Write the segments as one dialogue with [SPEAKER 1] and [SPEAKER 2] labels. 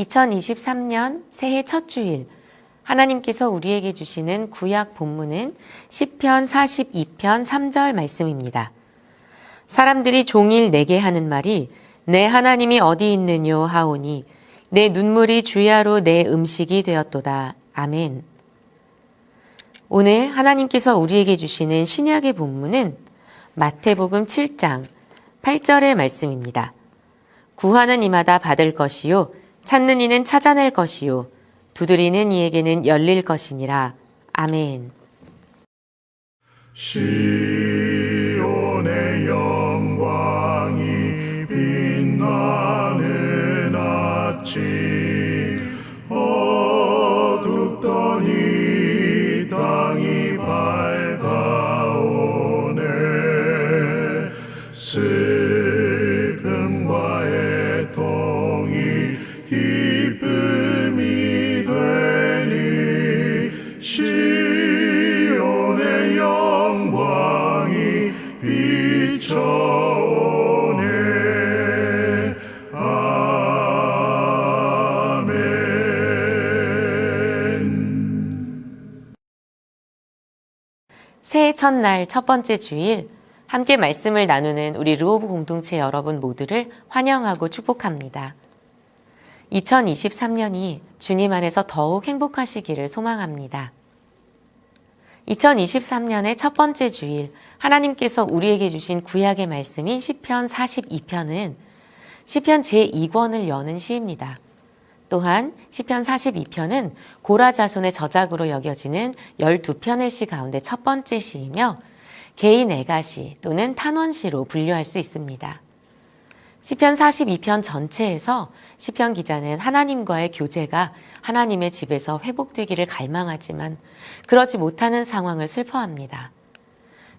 [SPEAKER 1] 2023년 새해 첫 주일, 하나님께서 우리에게 주시는 구약 본문은 시편 42편 3절 말씀입니다. 사람들이 종일 내게 하는 말이 내 하나님이 어디 있느뇨 하오니 내 눈물이 주야로 내 음식이 되었도다. 아멘. 오늘 하나님께서 우리에게 주시는 신약의 본문은 마태복음 7장 8절의 말씀입니다. 구하는 이마다 받을 것이요 찾는 이는 찾아낼 것이요 두드리는 이에게는 열릴 것이니라. 아멘.
[SPEAKER 2] 시온의 영광이 빛나는 아침 어둡던 이 땅이 밝아오네 슬픔과 애통이 기쁨이 되니 시온의 영광이 비춰오네. 아멘.
[SPEAKER 1] 새해 첫날 첫 번째 주일, 함께 말씀을 나누는 우리 르호브 공동체 여러분 모두를 환영하고 축복합니다. 2023년이 주님 안에서 더욱 행복하시기를 소망합니다. 2023년의 첫 번째 주일, 하나님께서 우리에게 주신 구약의 말씀인 시편 42편은 시편 제2권을 여는 시입니다. 또한 시편 42편은 고라 자손의 저작으로 여겨지는 12편의 시 가운데 첫 번째 시이며 개인 애가시 또는 탄원시로 분류할 수 있습니다. 시편 42편 전체에서 시편 기자는 하나님과의 교제가 하나님의 집에서 회복되기를 갈망하지만 그러지 못하는 상황을 슬퍼합니다.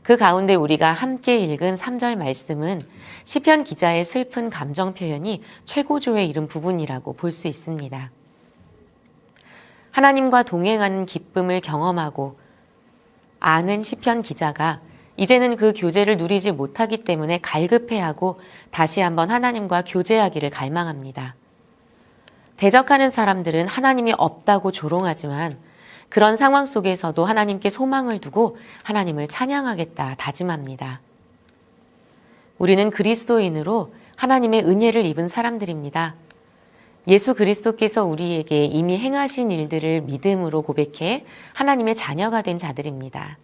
[SPEAKER 1] 그 가운데 우리가 함께 읽은 3절 말씀은 시편 기자의 슬픈 감정 표현이 최고조에 이른 부분이라고 볼 수 있습니다. 하나님과 동행하는 기쁨을 경험하고 아는 시편 기자가 이제는 그 교제를 누리지 못하기 때문에 갈급해하고 다시 한번 하나님과 교제하기를 갈망합니다. 대적하는 사람들은 하나님이 없다고 조롱하지만 그런 상황 속에서도 하나님께 소망을 두고 하나님을 찬양하겠다 다짐합니다. 우리는 그리스도인으로 하나님의 은혜를 입은 사람들입니다. 예수 그리스도께서 우리에게 이미 행하신 일들을 믿음으로 고백해 하나님의 자녀가 된 자들입니다.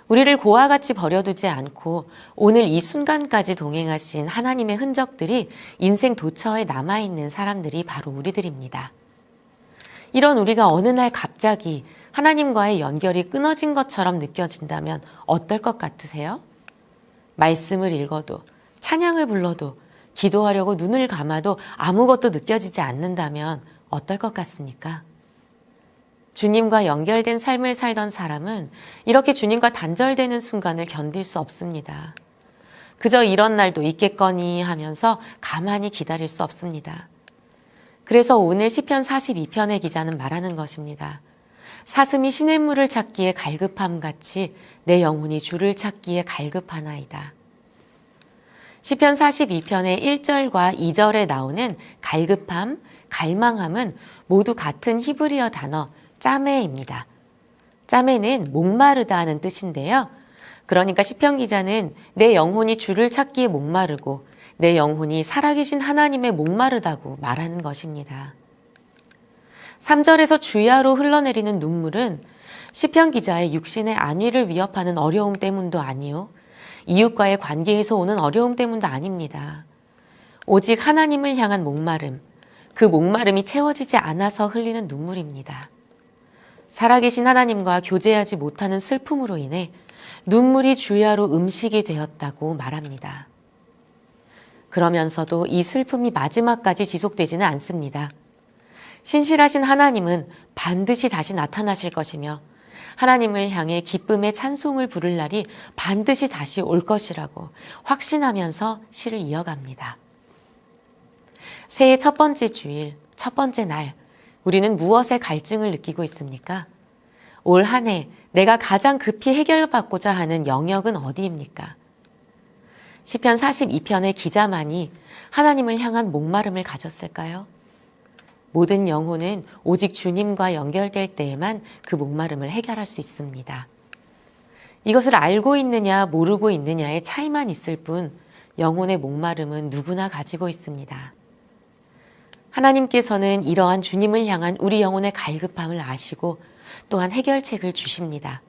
[SPEAKER 1] 우리를 고와 같이 버려두지 않고 오늘 이 순간까지 동행하신 하나님의 흔적들이 인생 도처에 남아있는 사람들이 바로 우리들입니다. 이런 우리가 어느 날 갑자기 하나님과의 연결이 끊어진 것처럼 느껴진다면 어떨 것 같으세요? 말씀을 읽어도, 찬양을 불러도, 기도하려고 눈을 감아도 아무것도 느껴지지 않는다면 어떨 것 같습니까? 주님과 연결된 삶을 살던 사람은 이렇게 주님과 단절되는 순간을 견딜 수 없습니다. 그저 이런 날도 있겠거니 하면서 가만히 기다릴 수 없습니다. 그래서 오늘 시편 42편의 기자는 말하는 것입니다. 사슴이 시냇물을 찾기에 갈급함 같이 내 영혼이 주를 찾기에 갈급하나이다. 시편 42편의 1절과 2절에 나오는 갈급함, 갈망함은 모두 같은 히브리어 단어 짜메입니다. 짜메는 목마르다 하는 뜻인데요. 그러니까 시편 기자는 내 영혼이 주를 찾기에 목마르고 내 영혼이 살아계신 하나님의 목마르다고 말하는 것입니다. 3절에서 주야로 흘러내리는 눈물은 시편 기자의 육신의 안위를 위협하는 어려움 때문도 아니요. 이웃과의 관계에서 오는 어려움 때문도 아닙니다. 오직 하나님을 향한 목마름, 그 목마름이 채워지지 않아서 흘리는 눈물입니다. 살아계신 하나님과 교제하지 못하는 슬픔으로 인해 눈물이 주야로 음식이 되었다고 말합니다. 그러면서도 이 슬픔이 마지막까지 지속되지는 않습니다. 신실하신 하나님은 반드시 다시 나타나실 것이며 하나님을 향해 기쁨의 찬송을 부를 날이 반드시 다시 올 것이라고 확신하면서 시를 이어갑니다. 새해 첫 번째 주일, 첫 번째 날, 우리는 무엇에 갈증을 느끼고 있습니까? 올 한 해 내가 가장 급히 해결받고자 하는 영역은 어디입니까? 시편 42편의 기자만이 하나님을 향한 목마름을 가졌을까요? 모든 영혼은 오직 주님과 연결될 때에만 그 목마름을 해결할 수 있습니다. 이것을 알고 있느냐 모르고 있느냐의 차이만 있을 뿐 영혼의 목마름은 누구나 가지고 있습니다. 하나님께서는 이러한 주님을 향한 우리 영혼의 갈급함을 아시고 또한 해결책을 주십니다.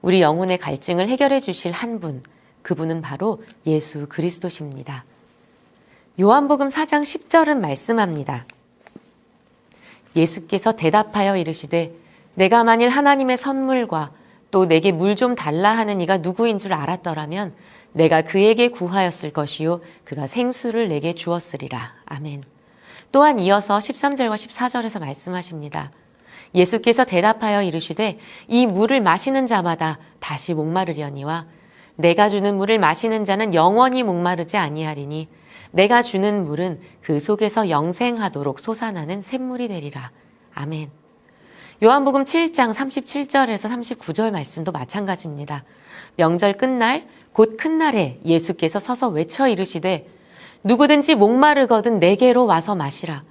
[SPEAKER 1] 우리 영혼의 갈증을 해결해 주실 한 분, 그분은 바로 예수 그리스도십니다. 요한복음 4장 10절은 말씀합니다. 예수께서 대답하여 이르시되 내가 만일 하나님의 선물과 또 내게 물 좀 달라 하는 이가 누구인 줄 알았더라면 내가 그에게 구하였을 것이요 그가 생수를 내게 주었으리라. 아멘. 또한 이어서 13절과 14절에서 말씀하십니다. 예수께서 대답하여 이르시되 이 물을 마시는 자마다 다시 목마르려니와 내가 주는 물을 마시는 자는 영원히 목마르지 아니하리니 내가 주는 물은 그 속에서 영생하도록 솟아나는 샘물이 되리라. 아멘. 요한복음 7장 37절에서 39절 말씀도 마찬가지입니다. 명절 끝날 곧 큰 날에 예수께서 서서 외쳐 이르시되 누구든지 목마르거든 내게로 와서 마시라.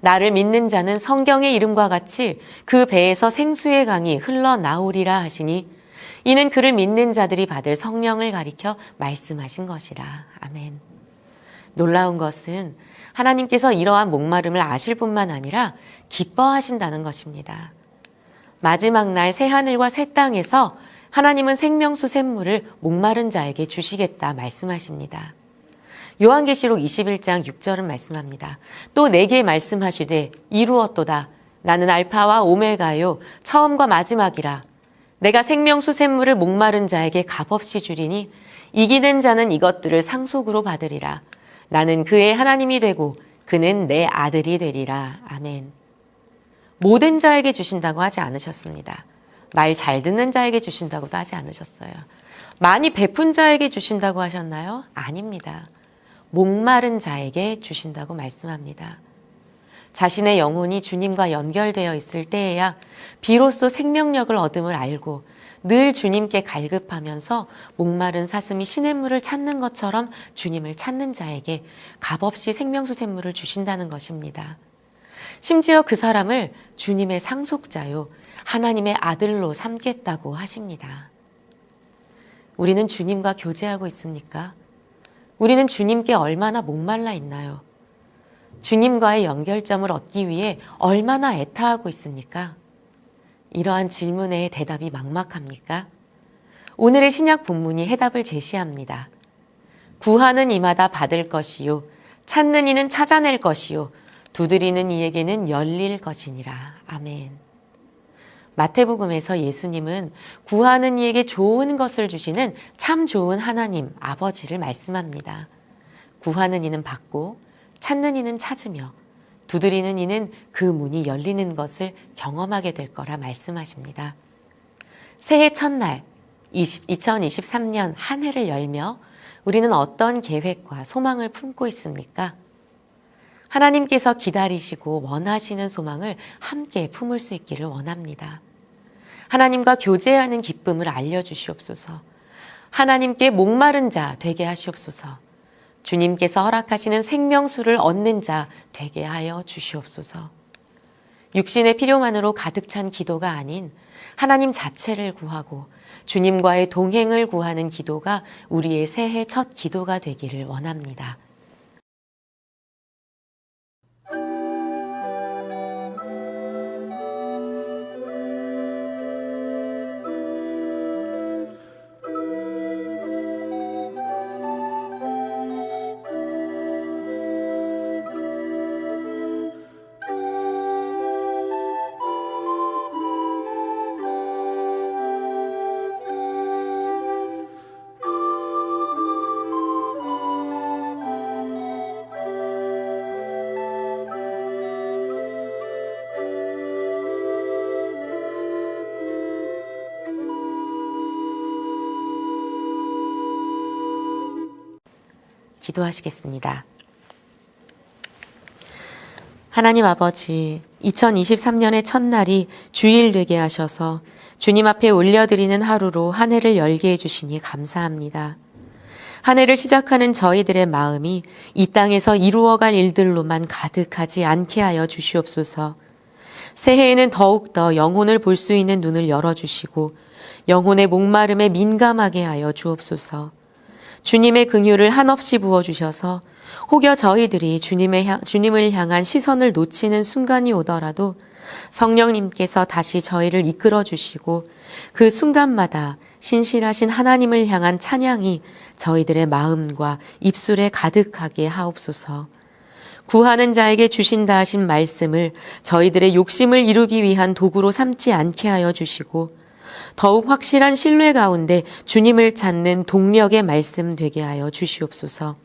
[SPEAKER 1] 나를 믿는 자는 성경의 이름과 같이 그 배에서 생수의 강이 흘러나오리라 하시니 이는 그를 믿는 자들이 받을 성령을 가리켜 말씀하신 것이라. 아멘. 놀라운 것은 하나님께서 이러한 목마름을 아실 뿐만 아니라 기뻐하신다는 것입니다. 마지막 날 새하늘과 새 땅에서 하나님은 생명수 샘물을 목마른 자에게 주시겠다 말씀하십니다. 요한계시록 21장 6절은 말씀합니다. 또 내게 말씀하시되 이루었도다. 나는 알파와 오메가요 처음과 마지막이라. 내가 생명수 샘물을 목마른 자에게 값없이 주리니 이기는 자는 이것들을 상속으로 받으리라. 나는 그의 하나님이 되고 그는 내 아들이 되리라. 아멘. 모든 자에게 주신다고 하지 않으셨습니다. 말 잘 듣는 자에게 주신다고도 하지 않으셨어요. 많이 베푼 자에게 주신다고 하셨나요? 아닙니다. 목마른 자에게 주신다고 말씀합니다. 자신의 영혼이 주님과 연결되어 있을 때에야 비로소 생명력을 얻음을 알고 늘 주님께 갈급하면서 목마른 사슴이 시냇물을 찾는 것처럼 주님을 찾는 자에게 값없이 생명수 샘물을 주신다는 것입니다. 심지어 그 사람을 주님의 상속자요 하나님의 아들로 삼겠다고 하십니다. 우리는 주님과 교제하고 있습니까? 우리는 주님께 얼마나 목말라 있나요? 주님과의 연결점을 얻기 위해 얼마나 애타하고 있습니까? 이러한 질문에 대답이 막막합니까? 오늘의 신약 본문이 해답을 제시합니다. 구하는 이마다 받을 것이요 찾는 이는 찾아낼 것이요 두드리는 이에게는 열릴 것이니라. 아멘. 마태복음에서 예수님은 구하는 이에게 좋은 것을 주시는 참 좋은 하나님 아버지를 말씀합니다. 구하는 이는 받고 찾는 이는 찾으며 두드리는 이는 그 문이 열리는 것을 경험하게 될 거라 말씀하십니다. 새해 첫날 2023년 한 해를 열며 우리는 어떤 계획과 소망을 품고 있습니까? 하나님께서 기다리시고 원하시는 소망을 함께 품을 수 있기를 원합니다. 하나님과 교제하는 기쁨을 알려주시옵소서. 하나님께 목마른 자 되게 하시옵소서. 주님께서 허락하시는 생명수를 얻는 자 되게 하여 주시옵소서. 육신의 필요만으로 가득 찬 기도가 아닌 하나님 자체를 구하고 주님과의 동행을 구하는 기도가 우리의 새해 첫 기도가 되기를 원합니다. 기도하시겠습니다. 하나님 아버지, 2023년의 첫날이 주일 되게 하셔서 주님 앞에 올려드리는 하루로 한 해를 열게 해주시니 감사합니다. 한 해를 시작하는 저희들의 마음이 이 땅에서 이루어갈 일들로만 가득하지 않게 하여 주시옵소서. 새해에는 더욱더 영혼을 볼 수 있는 눈을 열어주시고 영혼의 목마름에 민감하게 하여 주옵소서. 주님의 긍휼을 한없이 부어주셔서 혹여 저희들이 주님을 향한 시선을 놓치는 순간이 오더라도 성령님께서 다시 저희를 이끌어 주시고 그 순간마다 신실하신 하나님을 향한 찬양이 저희들의 마음과 입술에 가득하게 하옵소서. 구하는 자에게 주신다 하신 말씀을 저희들의 욕심을 이루기 위한 도구로 삼지 않게 하여 주시고 더욱 확실한 신뢰 가운데 주님을 찾는 동력의 말씀 되게 하여 주시옵소서.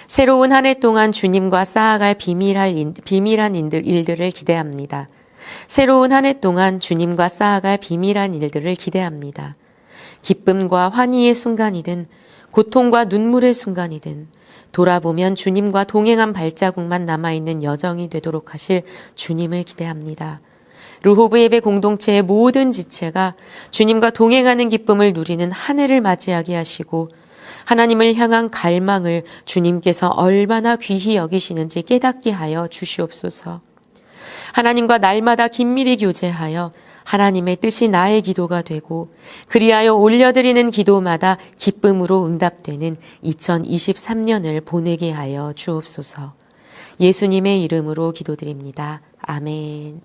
[SPEAKER 1] 새로운 한 해 동안 주님과 쌓아갈 비밀한 일들을 기대합니다. 새로운 한 해 동안 주님과 쌓아갈 비밀한 일들을 기대합니다. 기쁨과 환희의 순간이든 고통과 눈물의 순간이든 돌아보면 주님과 동행한 발자국만 남아있는 여정이 되도록 하실 주님을 기대합니다. 르호브 예배 공동체의 모든 지체가 주님과 동행하는 기쁨을 누리는 한 해를 맞이하게 하시고 하나님을 향한 갈망을 주님께서 얼마나 귀히 여기시는지 깨닫게 하여 주시옵소서. 하나님과 날마다 긴밀히 교제하여 하나님의 뜻이 나의 기도가 되고 그리하여 올려드리는 기도마다 기쁨으로 응답되는 2023년을 보내게 하여 주옵소서. 예수님의 이름으로 기도드립니다. 아멘.